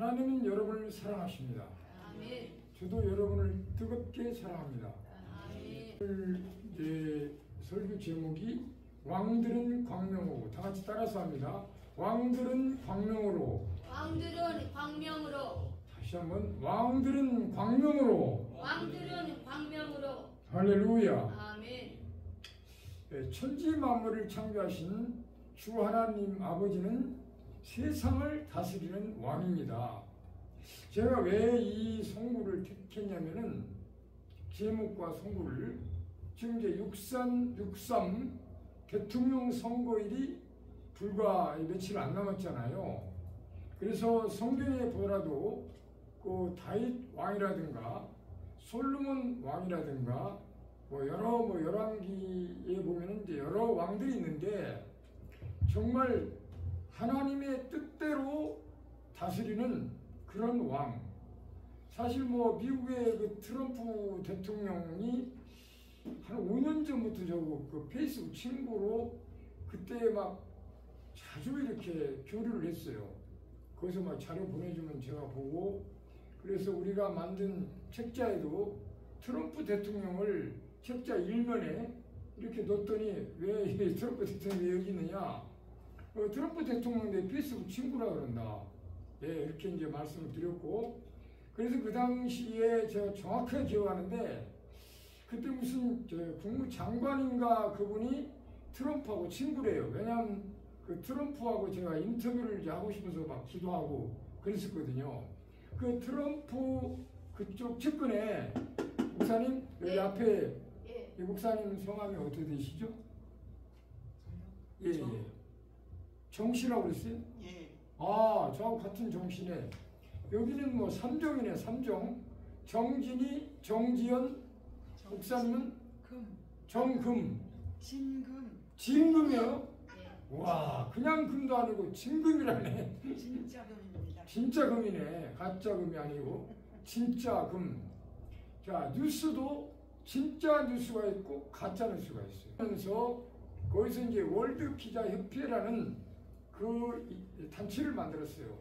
하나님은 여러분을 사랑하십니다. 아멘. 저도 여러분을 뜨겁게 사랑합니다. 아멘. 오늘 이제 설교 제목이 왕들은 광명으로, 다 같이 따라서 합니다. 왕들은 광명으로. 왕들은 광명으로. 다시 한번 왕들은 광명으로. 왕들은 광명으로. 할렐루야. 아멘. 천지 만물을 창조하신 주 하나님 아버지는 세상을 다스리는 왕입니다. 제가 왜 이 송구를 택했냐면은 제목과 송구를 지금 이제 6.3 대통령 선거일이 불과 며칠 안 남았잖아요. 그래서 성경에 보더라도 그 다윗 왕이라든가 솔로몬 왕이라든가 여러 열왕기에 보면은 이제 여러 왕들이 있는데 정말 하나님의 뜻대로 다스리는 그런 왕. 사실 미국의 그 트럼프 대통령이 한 5년 전부터 그 페이스북 친구로 그때 막 자주 이렇게 교류를 했어요. 거기서 막 자료 보내주면 제가 보고, 그래서 우리가 만든 책자에도 트럼프 대통령을 책자 1면에 이렇게 넣었더니 왜 트럼프 대통령이 왜 여기 있느냐? 트럼프 대통령 내 페이스북 친구라 그런다. 이렇게 이제 말씀을 드렸고, 그래서 그 당시에 제가 정확하게 기억하는데 그때 무슨 국무장관인가 그분이 트럼프하고 친구래요. 왜냐하면 그 트럼프하고 제가 인터뷰를 이제 하고 싶어서 막 기도하고 그랬었거든요. 그 트럼프 그쪽 측근에 목사님 여기 앞에 이 목사님 성함이 어떻게 되시죠? 예. 정씨라고 그랬어요? 예. 아, 저하고 같은 정씨네. 여기는 삼정이네, 삼정. 정진이, 정지연, 목사님은 정금. 진금이에요? 와, 그냥 금도 아니고 진금이라네. 진짜 금입니다. 진짜 금이네. 가짜 금이 아니고 진짜 금. 자, 뉴스도 진짜 뉴스가 있고 가짜 뉴스가 있어요. 그래서 거기서 이제 월드 기자 협회라는 그 단체를 만들었어요.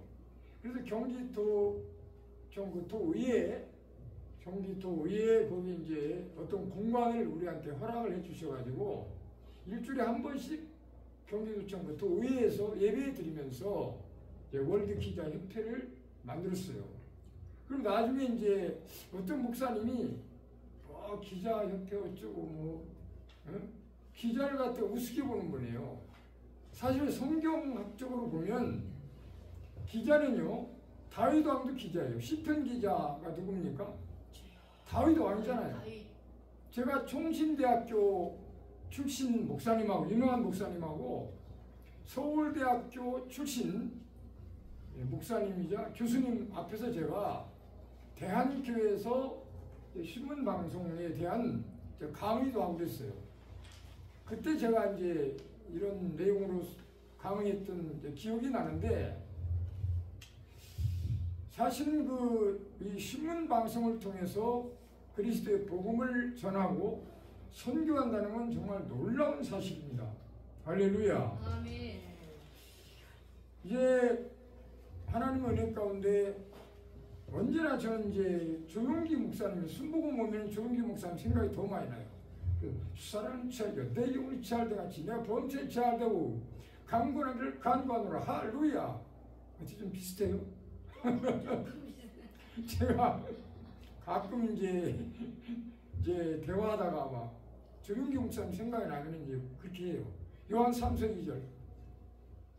그래서 경기도의회 거기 이제 어떤 공간을 우리한테 허락을 해주셔가지고 일주일에 한 번씩 경기도청 도의회에서 예배 드리면서 월드 기자 협회를 만들었어요. 그리고 나중에 이제 어떤 목사님이 기자 협회 어쩌고 기자를 갖다 우습게 보는 거네요. 사실 성경학적으로 보면 기자는요, 다윗 왕도 기자예요. 시편 기자가 누굽니까? 다윗 왕이잖아요. 제가 총신대학교 출신 목사님하고, 유명한 목사님하고 서울대학교 출신 목사님이자 교수님 앞에서 제가 대한교회에서 신문방송에 대한 강의도 하고 그랬어요. 그때 제가 이제 이런 내용으로 강의했던 기억이 나는데, 사실은 이 신문 방송을 통해서 그리스도의 복음을 전하고 선교한다는 건 정말 놀라운 사실입니다. 할렐루야. 아멘. 이제 하나님 은혜 가운데 언제나 저는 이제 조용기 목사님, 순복음 오면 조용기 목사님 생각이 더 많이 나요. 사랑은 취하고 내 영혼이 취할때같이 내가 범죄에 취할되고 강권하기를 간구하노라. 할렐루야. 어떻게 좀 비슷해요? 제가 가끔 이제 대화하다가 막 조용기 목사님 생각이 나면 이제 그렇게 해요. 요한 3서 2절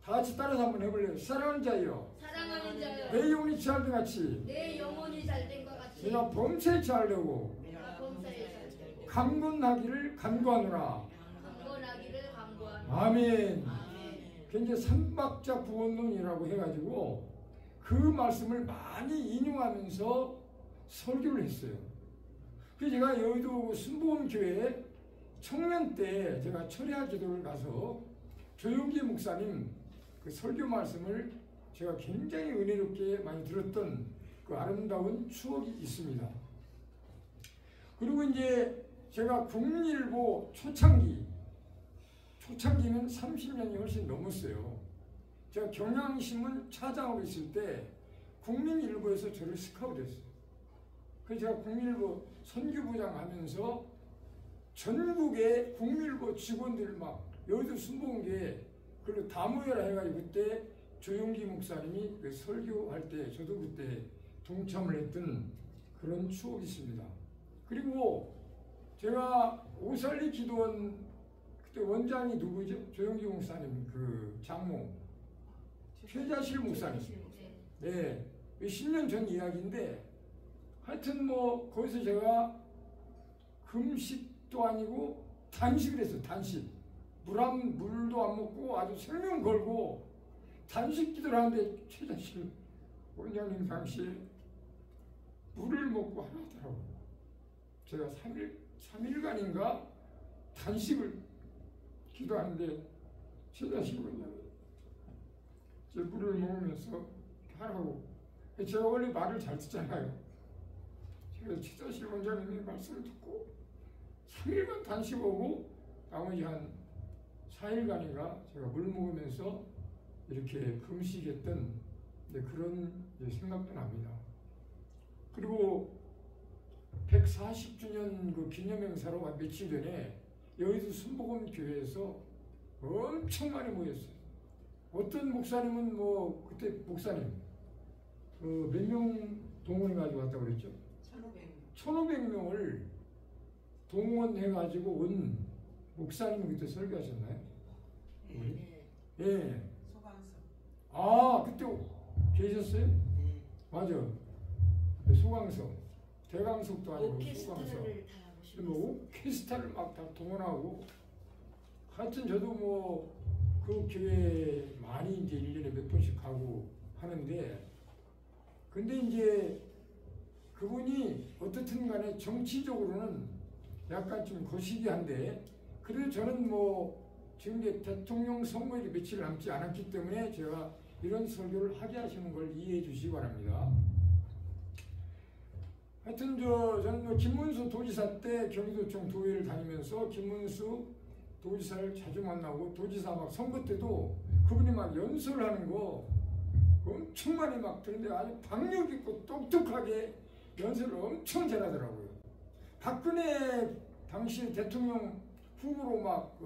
다 같이 따라서 한번 해볼래요? 사랑하는 자여, 사랑하는 자여, 내 영혼이 취할때 같이 내 영혼이 잘된 것 같이 내가 범죄에 취하려고 내가 범사에 잘되고 강권하기를 간구하노라. 강권하기를 간구하노라. 아멘. 아멘. 굉장히 삼박자 구원론이라고 해가지고 그 말씀을 많이 인용하면서 설교를 했어요. 그래서 제가 여의도 순복음교회 청년 때 제가 철야 기도를 가서 조용기 목사님 그 설교 말씀을 제가 굉장히 은혜롭게 많이 들었던 그 아름다운 추억이 있습니다. 그리고 이제 제가 국민일보 초창기는 30년이 훨씬 넘었어요. 제가 경향신문 차장하고 있을 때 국민일보에서 저를 스카우트했어요. 그래서 제가 국민일보 선교부장 하면서 전국의 국민일보 직원들 막 여의도 순복음교회 그리고 다 모여라 해가지고 그때 조용기 목사님이 그 설교할 때 저도 그때 동참을 했던 그런 추억이 있습니다. 그리고 제가 오살리 기도원 그때 원장이 누구죠? 조용기 목사님 그 장모 최자실 목사님. 네, 10년 전 이야기인데 하여튼 뭐 거기서 제가 금식도 아니고 단식을 했어요. 단식. 물도 안 먹고 아주 생명 걸고 단식 기도를 하는데 최자실 원장님 당시에 물을 먹고 하더라고요. 제가 3일간인가 단식을 기도하는데 최자실 원장님 제 물을 먹으면서 하라고. 제가 원래 말을 잘 듣잖아요. 제가 최자실 원장님의 말씀을 듣고 3일간 단식하고 나머지 한 4일간인가 제가 물 먹으면서 이렇게 금식했던 그런 생각도 납니다. 그리고 140주년 그 기념행사로 며칠 전에 여의도 순복음 교회에서 엄청 많이 모였어요. 어떤 목사님은 뭐 그때 목사님 몇 명 동원해가지고 왔다고 그랬죠? 1,500명을 동원해가지고 온 목사님이 그때 설교하셨나요? 네. 예. 소강석. 아 그때 계셨어요? 네. 맞아. 소강석, 대강석도 아니고 소강석. 오케스트라를 다 뭐 오케스트라를 막 다 동원하고 하여튼 저도 뭐 그 교회 많이 이제 1년에 몇 번씩 가고 하는데 근데 이제 그분이 어떻든 간에 정치적으로는 약간 좀 거시기한데 그래도 저는 뭐 지금 이제 대통령 선거일이 며칠 남지 않았기 때문에 제가 이런 설교를 하게 하시는 걸 이해해 주시기 바랍니다. 하여튼 저는 뭐 김문수 도지사 때 경기도청 도의를 다니면서 김문수 도지사를 자주 만나고 도지사 막 선거 때도 그분이 막 연설하는 거 엄청 많이 막 듣는데 아주 박력 있고 똑똑하게 연설을 엄청 잘하더라고요. 박근혜 당시 대통령 후보로 막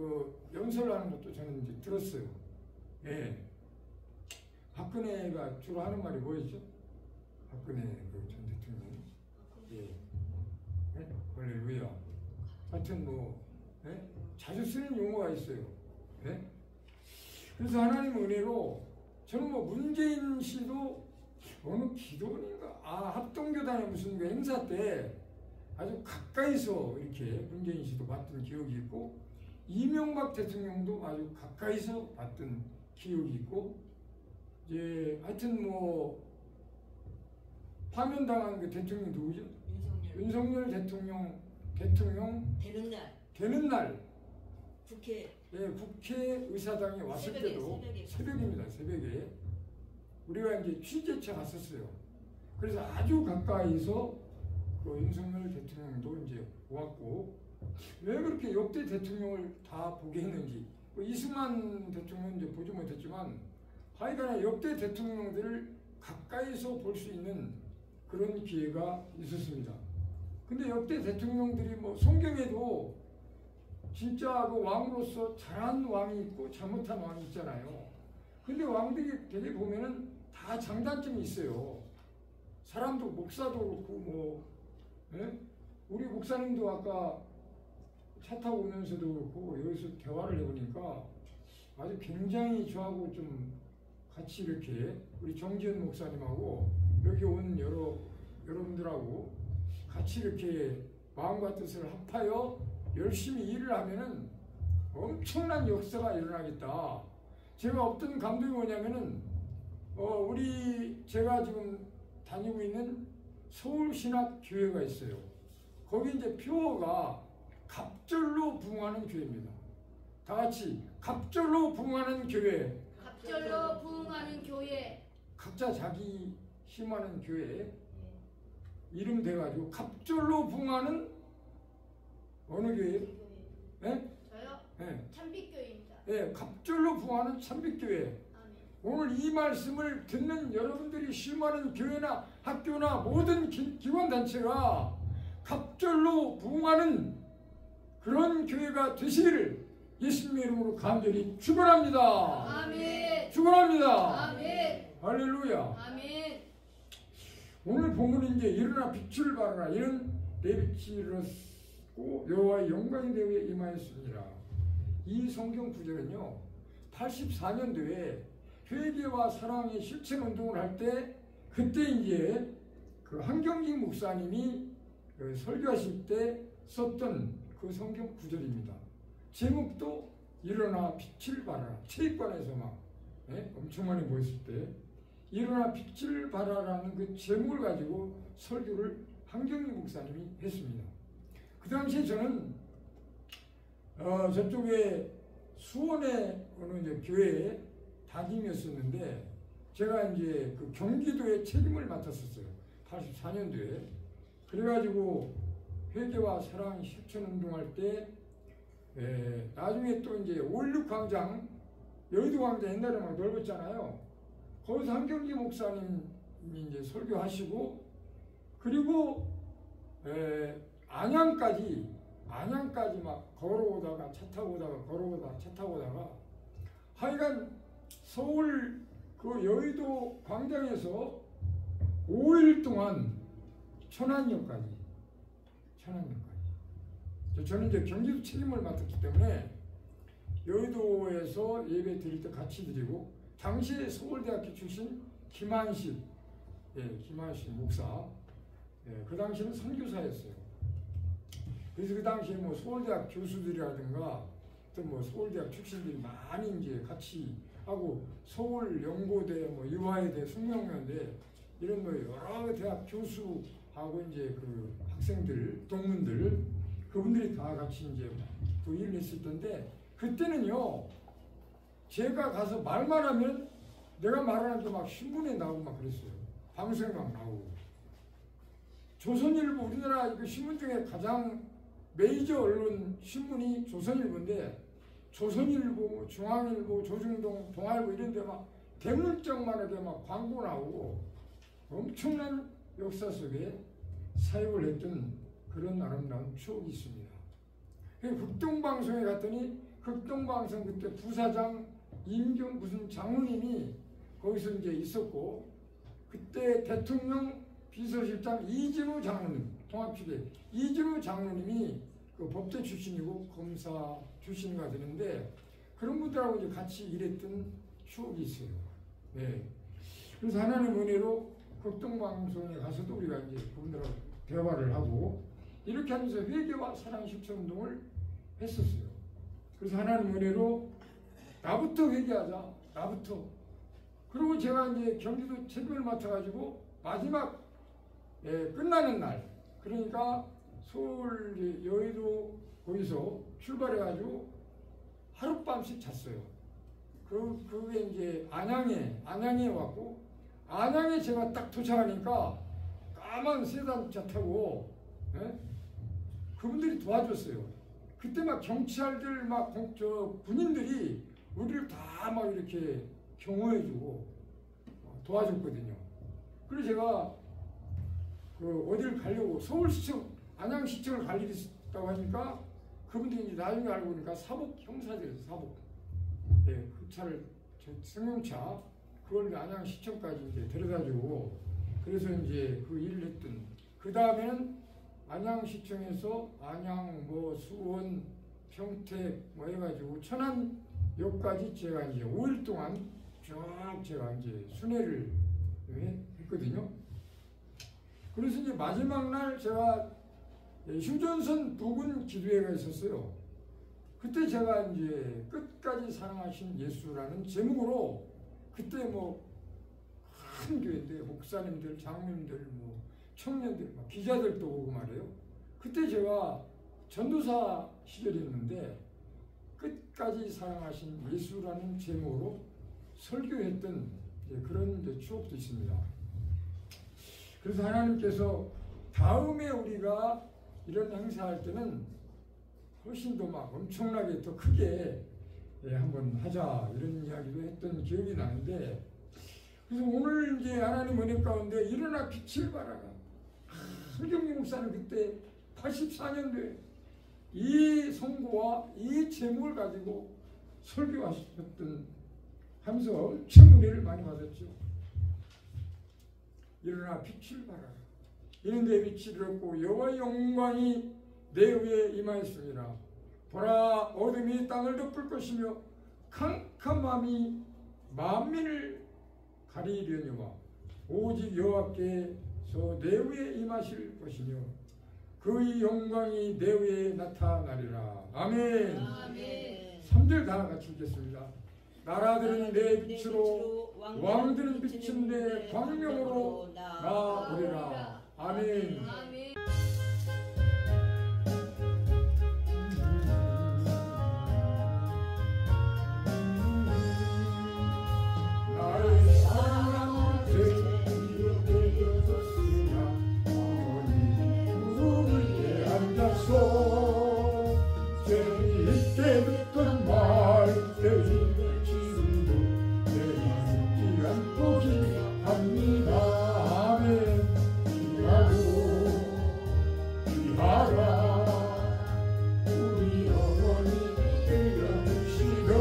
연설하는 것도 저는 이제 들었어요. 예. 박근혜가 주로 하는 말이 뭐였죠? 박근혜 그 전 대통령. 예. 예? 할렐루야. 하여튼 뭐 예? 자주 쓰는 용어가 있어요. 예? 그래서 하나님 은혜로 저는 뭐 문재인 씨도 어느 기도원인가 합동교단의 무슨 그 행사 때 아주 가까이서 이렇게 문재인 씨도 봤던 기억이 있고 이명박 대통령도 아주 가까이서 봤던 기억이 있고 이제 하여튼 뭐 파면당한 그 대통령 누구죠? 윤석열 대통령 되는 날 국회 예, 국회의사당에 왔을 때도 새벽입니다. 새벽에 우리가 이제 취재차 갔었어요. 그래서 아주 가까이서 그 윤석열 대통령도 이제 왔고 왜 그렇게 역대 대통령을 다 보게 했는지 이승만 대통령은 이제 보지 못했지만 하여간에 역대 대통령들을 가까이서 볼 수 있는 그런 기회가 있었습니다. 근데 역대 대통령들이 뭐 성경에도 진짜 그 왕으로서 잘한 왕이 있고 잘못한 왕이 있잖아요. 근데 왕들이 되게 보면은 다 장단점이 있어요. 사람도 목사도 그렇고 뭐 예? 우리 목사님도 아까 차 타고 오면서도 그렇고 여기서 대화를 해보니까 아주 굉장히 저하고 좀 같이 이렇게 우리 정지현 목사님하고 여기 온 여러분들하고 같이 이렇게 마음과 뜻을 합하여 열심히 일을 하면은 엄청난 역사가 일어나겠다. 제가 어떤 감동이 뭐냐면은 제가 지금 다니고 있는 서울신학교회가 있어요. 거기 이제 표어가 갑절로 부흥하는 교회입니다. 다 같이 갑절로 부흥하는 교회. 갑절로 부흥하는 교회. 각자 자기 힘하는 교회 이름 돼가지고 갑절로 부흥하는 어느 교회예요? 네? 저요? 네. 참빛교회입니다. 네, 갑절로 부흥하는 참빛교회. 아멘. 오늘 이 말씀을 듣는 여러분들이 심하는 교회나 학교나 모든 기관단체가 갑절로 부흥하는 그런 교회가 되시기를 예수님의 이름으로 간절히 축원합니다. 아멘. 축원합니다. 아멘. 할렐루야. 아멘. 오늘 본문은 이제 일어나 빛을 발하라 이는 내 빛이 일어났고 여호와의 영광이 내 위에 임하였습니다. 이 성경 구절은요 84년도에 회개와 사랑의 실천 운동을 할 때 그때 이제 그 한경직 목사님이 그 설교하실 때 썼던 그 성경 구절입니다. 제목도 일어나 빛을 발하라. 체육관에서 막 엄청 많이 모였을 때 일어나 빛을 발하라는 그 제목을 가지고 설교를 한경직 목사님이 했습니다. 그 당시에 저는 저쪽에 수원에 어느 이제 교회에 담임이었었는데 제가 이제 그 경기도의 책임을 맡았었어요. 84년도에. 그래가지고 회개와 사랑 실천 운동할 때 나중에 또 이제 5.16 광장, 여의도 광장 옛날에 막 넓었잖아요. 거기서 한경직 목사님이 이제 설교하시고 그리고 안양까지 막 걸어오다가 차 타고 오다가 걸어오다가 차 타고 오다가 하여간 서울 그 여의도 광장에서 5일 동안 천안역까지. 저는 이제 경기도 책임을 맡았기 때문에 여의도에서 예배 드릴 때 같이 드리고 당시에 서울대학교 출신 김한식 목사, 그 당시에는 선교사였어요. 그래서 그 당시에 뭐 서울대학 교수들이라든가 또 뭐 서울대학 출신들이 많이 이제 같이 하고 서울연고대, 뭐 이화여대, 숙명여대 이런 뭐 여러 대학 교수하고 이제 그 학생들, 동문들 그분들이 다 같이 이제 그 일을 했었던데 그때는요 제가 가서 말만 하면 내가 말하는 게 막 신문에 나오고 막 그랬어요. 방송에 막 나오고. 조선일보 우리나라 그 신문 중에 가장 메이저 언론 신문이 조선일보인데 조선일보, 중앙일보, 조중동, 동아일보 이런 데 막 대문짝만하게 막 광고 나오고 엄청난 역사 속에 사역을 했던 그런 아름다운 추억이 있습니다. 극동방송에 갔더니 극동방송 그때 부사장 임경 무슨 장로님이 거기서 이제 있었고 그때 대통령 비서실장 이진우 장로님 통합주대 이진우 장로님이 그 법대 출신이고 검사 출신가 되는데 그런 분들하고 이제 같이 일했던 추억이 있어요. 네. 그래서 하나님 은혜로 극동방송에 가서도 우리가 이제 그분들하고 대화를 하고 이렇게 하면서 회개와 사랑 실천 운동을 했었어요. 그래서 하나님 은혜로 나부터 회개하자. 나부터. 그리고 제가 이제 경기도 책임을 맡아가지고 마지막 끝나는 날 그러니까 서울 여의도 거기서 출발해가지고 하룻밤씩 잤어요. 그게 이제 안양에 왔고 안양에 제가 딱 도착하니까 까만 세단차 타고 그분들이 도와줬어요. 그때 막 경찰들 막 군인들이 우리를 다 막 이렇게 경호해주고 도와줬거든요. 그래서 제가 그 어디를 가려고 서울시청, 안양시청을 갈 일이 있다고 하니까 그분들이 이제 나중에 알고 보니까 사복 형사들이었어요. 사복. 네, 그 차를 승용차 그걸 안양시청까지 이제 데려다주고 그래서 이제 그 일을 했던. 그 다음에는 안양시청에서 안양, 뭐 수원, 평택 뭐 해가지고 천안역까지 제가 이제 5일 동안 쭉 제가 이제 순회를 했거든요. 그래서 이제 마지막 날 제가 휴전선 부근 기도회가 있었어요. 그때 제가 이제 끝까지 사랑하신 예수라는 제목으로 그때 뭐 큰 교회인데 목사님들, 장로님들, 뭐 청년들, 기자들도 오고 말이에요. 그때 제가 전도사 시절이었는데 끝까지 사랑하신 예수라는 제목으로 설교했던 그런 추억도 있습니다. 그래서 하나님께서 다음에 우리가 이런 행사할 때는 훨씬 더 막 엄청나게 더 크게 한번 하자 이런 이야기도 했던 기억이 나는데, 그래서 오늘 이제 하나님 은혜 가운데 일어나 빛을 발하라. 한경미 목사는 그때 84년도에 이 선고와 이 제목을 가지고 설교하셨던 하면서 엄청 은혜를 많이 받았죠. 일어나 빛을 발하라. 이는 내 빛이 들었고 여호와의 영광이 내 위에 임하였습니다. 보라, 어둠이 땅을 덮을 것이며 캄캄함이 만민을 가리려니와 오직 여호와께서 내 위에 임하실 것이며 그의 영광이 내 위에 나타나리라. 아멘. 아멘. 3절 다 같이 읽겠습니다. 나라들은 내 빛으로 왕들은 비친 내 광명으로 나오리라. 아멘. 아멘. 나를 사랑하는 죄인이 되었으나 어머니 무릎 위에 앉아서 죄인이 있게 듣던 말 죄인을 지금도 내가 듣지 않고 기합니다. 아멘. 귀하라 우리 어머니 들려주시던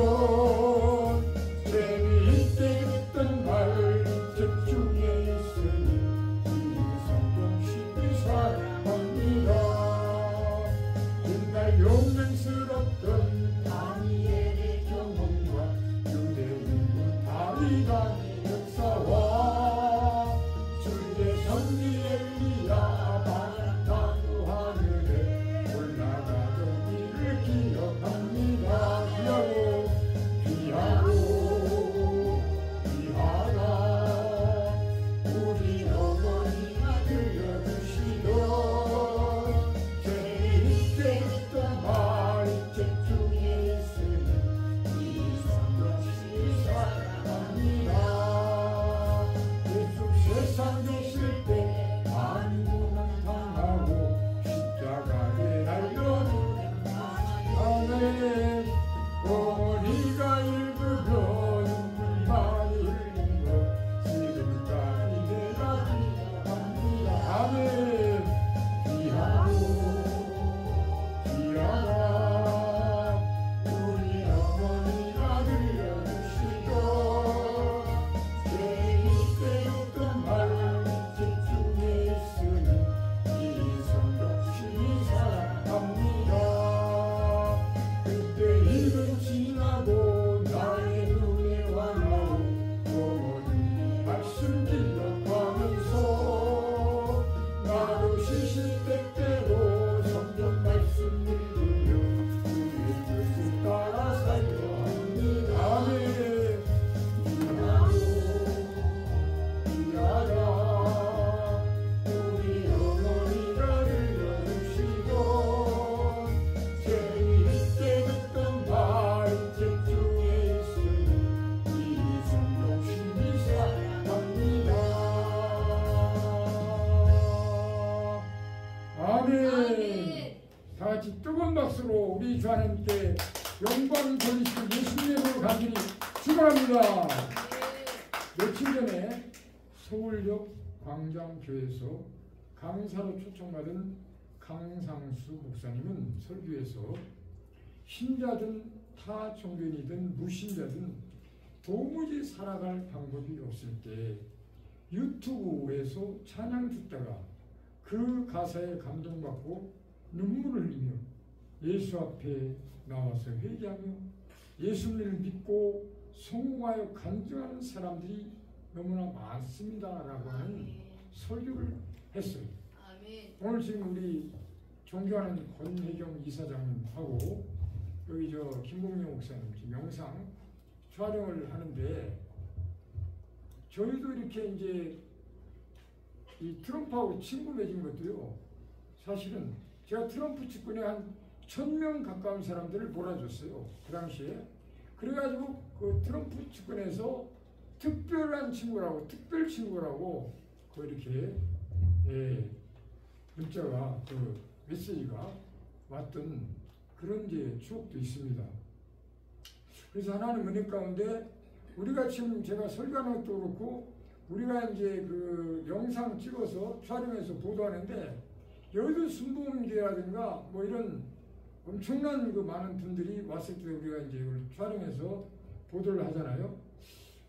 재미있게 듣던 말 집중해 있으니 이 성경 쉽게 사랑합니다. 옛날 용맹스럽던 다니엘의 경험과 유대인의 다윗의 역사와 주의 선비 엘리야 바람나무 하늘에 올라가던 일을 기억합니다. 귀하라 우리 어머니가 들려주시던 재미있게 듣던 말이 집중해 있으니 이 성경이 사랑합니다. 예수 세상 계실 때 많이 고난당하고 십자가에 달려주는 아멘. 어머니가 읽으며 눈물 많이 흘린 것 지금까지 내가 기억합니다. 아멘. 귀하라 우리 어머니가 들려주시던 재미있게 듣던 말 집중해 있으니 이 성경 사랑합니다. 그때 일은 지나고 나의 눈에 와나오 어머니 말씀 기억하면서 나도 시시때때로 성경 말씀 읽으며 주의 뜻을 따라 살려 합니다. 아멘. 귀하라 우리 어머니가 들려주시던 재미있게 듣던 말 집중해 있으니 이 성경 심히 사랑합니다. 아멘. 아멘. 다 같이 뜨거운 박수로 우리 주 하나님께 영광 돌리시는 예수님으로 간절히 축원합니다. 며칠 전에 서울역 광장교회에서 강사로 초청받은 강상수 목사님은 설교에서 신자든 타 종교인이든 무신자든 도무지 살아갈 방법이 없을 때 유튜브에서 찬양 듣다가 그 가사에 감동받고 눈물을 흘리며 예수 앞에 나와서 회개하며 예수님을 믿고 성공하여 간증하는 사람들이 너무나 많습니다라고 하는 설교를 했어요. 아멘. 오늘 지금 우리 존경하는 권혜경 이사장님하고 여기 저 김공명 목사님 지금 영상 촬영을 하는데 저희도 이렇게 이제 이 트럼프하고 친구 맺은 것도요. 사실은 제가 트럼프 측근에 한 1000명 가까운 사람들을 몰아줬어요. 그 당시에. 그래가지고 그 트럼프 측근에서 특별한 친구라고, 특별 친구라고 그 이렇게 문자가 그 메시지가 왔던 그런 이제 추억도 있습니다. 그래서 하나님 은혜 가운데 우리가 지금 제가 설교하는 것도 그렇고 우리가 이제 그 영상 찍어서 촬영해서 보도하는데 여의도 순복음교회라든가 뭐 이런 엄청난 그 많은 분들이 왔을 때 우리가 이제 이걸 촬영해서 보도를 하잖아요.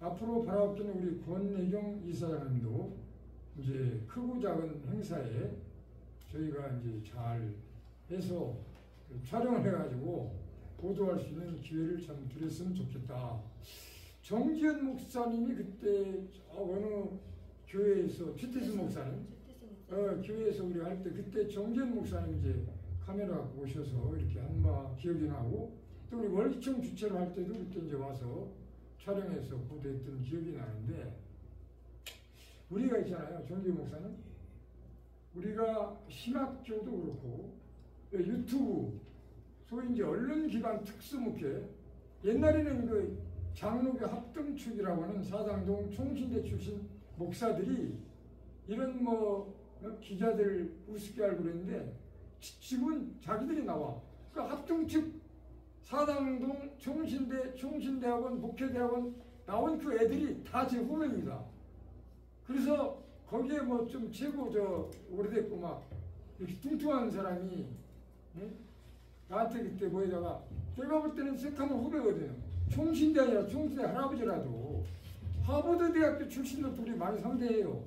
앞으로 바라옵기는 우리 권혜경 이사장님도 이제 크고 작은 행사에 저희가 이제 잘 해서 촬영을 해가지고 보도할 수 있는 기회를 참 드렸으면 좋겠다. 정지현 목사님이 그때 어느 교회에서 최태수 목사님 교회에서 우리 할 때 그때 정지현 목사님 이제 카메라 갖고 오셔서 이렇게 한 바 기억이 나고 또 우리 월기청 주최를 할 때도 그때 이제 와서 촬영해서 보도했던 기억이 나는데 우리가 있잖아요. 정지현 목사님 우리가 신학교도 그렇고 유튜브 소위 이제 언론기관 특수목회 옛날에는 그 장로교 합동축이라고 하는 사당동 총신대 출신 목사들이 이런 뭐 기자들 우습게 알고 그랬는데 지금은 자기들이 나와. 그 합동축 사당동 총신대학원 목회대학원 나온 그 애들이 다 제 후배입니다. 그래서 거기에 뭐 좀 최고 오래됐고 막 이렇게 뚱뚱한 사람이 나한테 그때 뭐에다가 내가 볼 때는 새카만 후배거든요. 총신대 아니라 총신대 할아버지라도 하버드 대학교 출신도 둘이 많이 상대해요.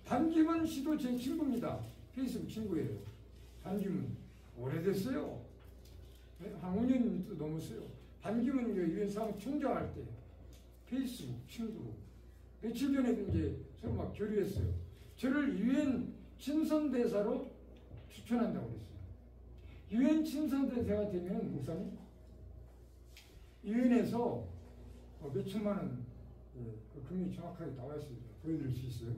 반기문 씨도 제 친구입니다. 페이스북 친구예요. 반기문 오래됐어요. 한 5년도 넘었어요. 반기문 유엔 사무총장 할 때 페이스북 친구로 며칠 전에도 이제 서로 막 교류했어요. 저를 유엔 친선대사로 추천한다고 그랬어요. 유엔 친선대사가 되면 목사님 유엔에서 몇 천만 원 그 금액이 정확하게 나와 있습니다. 보여드릴 수 있어요.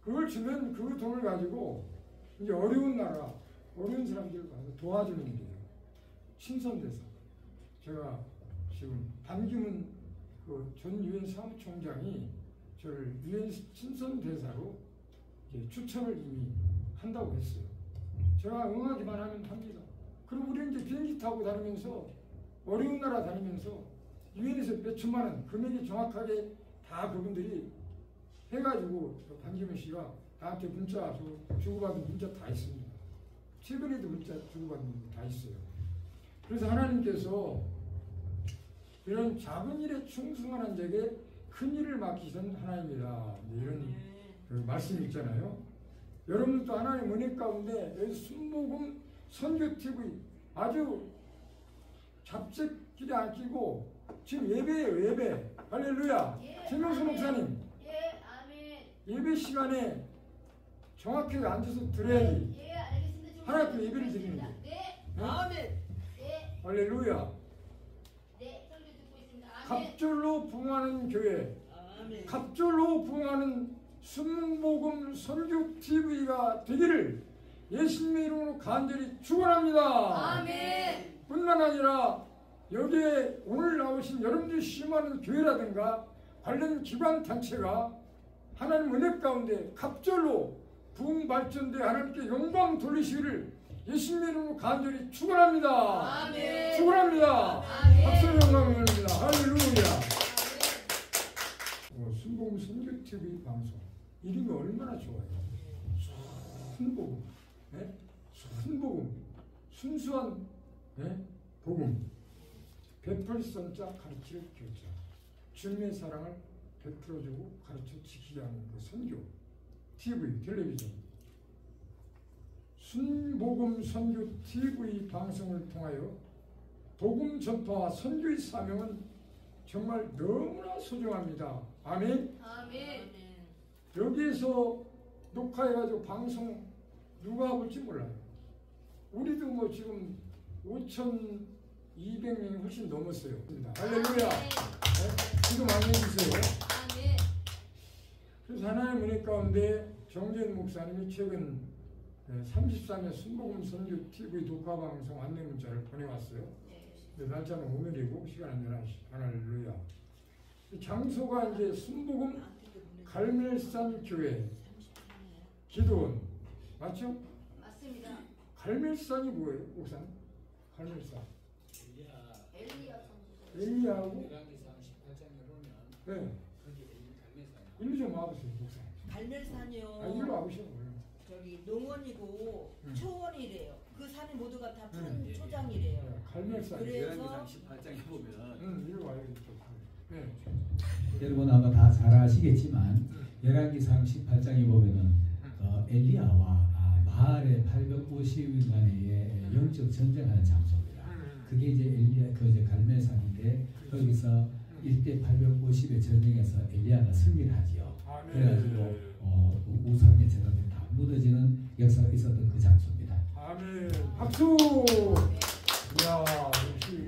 그걸 주면 그 돈을 가지고 이제 어려운 나라, 어려운 사람들 가서 도와주는 일이에요. 친선대사. 제가 지금 반기문 그 전 유엔 사무총장이 저를 유엔 친선대사로 이제 추천을 이미 한다고 했어요. 제가 응하기만 하면 합니다. 그럼 우리는 이제 비행기 타고 다니면서 어려운 나라 다니면서 유엔에서 몇 천만 원 금액이 정확하게 다 그분들이 해가지고 반기문 씨가 나한테 문자 주고받은 문자 다 있습니다. 최근에도 문자 주고받은 문자 다 있어요. 그래서 하나님께서 이런 작은 일에 충성하는 자에게 큰 일을 맡기신 하나님이다. 이런 그 말씀이 있잖아요. 여러분도 하나님 은혜 가운데 여기 순복음 선교TV 아주 잡채끼리 안 끼고 지금 예배예요. 예배. 할렐루야. 최명수 목사님. 예, 아멘. 예배 시간에 정확하게 앉아서 들어야지. 예, 알겠습니다. 하나님 앞에 예배를 드리는 거예요. 네. 아멘. 네. 할렐루야. 네, 설교 듣고 있습니다. 아멘. 갑절로 부흥하는 교회. 아멘. 갑절로 부흥하는 순복음 선교 TV가 되기를 예수님의 이름으로 간절히 축원합니다. 아멘. 뿐만 아니라 여기에 오늘 나오신 여러분들이 심하는 교회라든가 관련 기관 단체가 하나님 은혜 가운데 갑절로 부흥 발전돼 하나님께 영광 돌리시기를 예수님의 이름으로 간절히 축원합니다. 아멘. 축원합니다. 아멘. 박수 영광입니다. 할렐루야. 순복음 선교 TV 방송 이름이 얼마나 좋아요. 순복음, 네? 순복음, 순수한 네? 복음, 베풀선자 가르칠 교자, 주님의 사랑을 베풀어주고 가르쳐 지키게 하는 그 선교 TV 텔레비전 순복음 선교 TV 방송을 통하여 복음 전파와 선교의 사명은 정말 너무나 소중합니다. 아멘. 아멘. 여기에서 녹화해가지고 방송 누가 볼지 몰라요. 우리도 뭐 지금 5,200명이 훨씬 넘었어요. 할렐루야. 네? 기도 많이 해주세요. 아멘. 그래서 하나님 은혜 가운데 정재현 목사님이 최근 33회 순복음 선교 TV 녹화 방송 안내 문자를 보내왔어요. 날짜는 오늘이고 시간은 11시. 할렐루야. 장소가 이제 순복음 갈멜산 교회 기도원 맞죠? 맞습니다. 갈멜산이 뭐예요, 목사님? 갈멜산. 엘리야 엘리야하고 열왕기상 18장에 보면 네. 거기 갈멜산 일로 좀 와보세요, 목사님. 갈멜산이요. 아, 일로 와보세요. 저기 농원이고 초원이래요. 그 산이 모두가 다 푸른 예. 초장이래요. 네, 갈멜산. 그래. 열왕기상 18장에 보면 일로 와요, 이쪽. 네. 여러분 아마 다 잘 아시겠지만 열왕기상 18장에 보면은 엘리야와 바알의 850일간의 영적 전쟁하는 장소입니다. 그게 이제 엘리야 그 이제 갈멜산인데 거기서 1대 850의 전쟁에서 엘리야가 승리를 하지요. 그래가지고 우상예처럼 다 무너지는 역사가 있었던 그 장소입니다. 아멘. 박수. 이야, 역시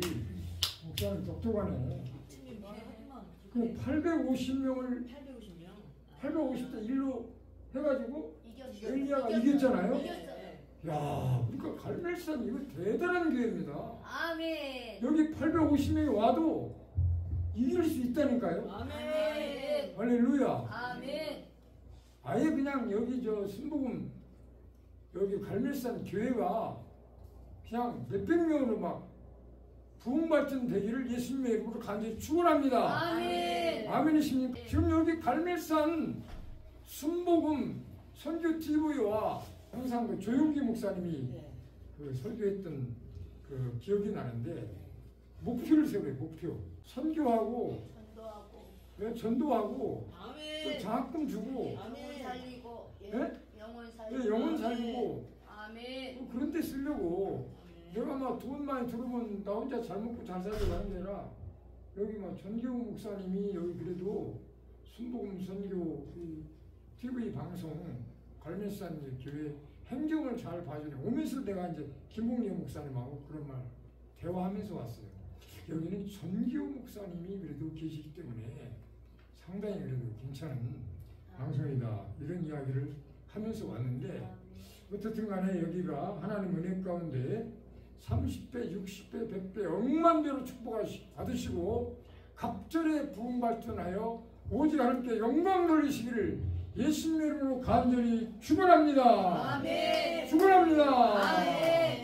목사님 똑똑하네. 아침에 말을 하지만 그 850명을 850명. 850대 1로 해가지고 이겼어. 엘리야가 이겼잖아요. 이겼어. 야, 그러니까 갈멜산 이거 대단한 교회입니다. 아멘. 여기 850명이 와도 이길 수 있다니까요. 아멘. 할렐루야. 아멘. 아예 그냥 여기 저 순복음 여기 갈멜산 교회가 그냥 몇백 명으로 막 부흥발전 되기를 예수님의 이름으로 간절히 축원합니다. 아멘. 아멘이십니까? 지금 여기 갈멜산 순복음 선교 TV와 항상 그 조용기 목사님이 네. 그 설교했던 그 기억이 나는데 목표를 세워요. 목표. 선교하고 전도하고 전도하고 또 아멘. 장학금 주고 영혼 살리고 예? 영혼 살리고 영혼 살리고 아멘. 그런 데 쓰려고 내가 막 돈 많이 들어오면 나 혼자 잘 먹고 잘 살려고 하는 게 아니라 여기 막 전기훈 목사님이 여기 그래도 순복음 선교 그 TV 방송 갈멜산 교회 행정을 잘 봐주네. 오면서 내가 이제 김봉래 목사님하고 그런 말 대화하면서 왔어요. 여기는 전기훈 목사님이 그래도 계시기 때문에 상당히 그래도 괜찮은 방송이다 이런 이야기를 하면서 왔는데 어떻든 간에 여기가 하나님 은혜 가운데 30배, 60배, 100배, 억만 배로 받으시고 갑절에 부흥 발전하여 오직 하나님께 영광 돌리시기를 예수님의 이름으로 간절히 축원합니다. 아멘. 축원합니다. 아멘.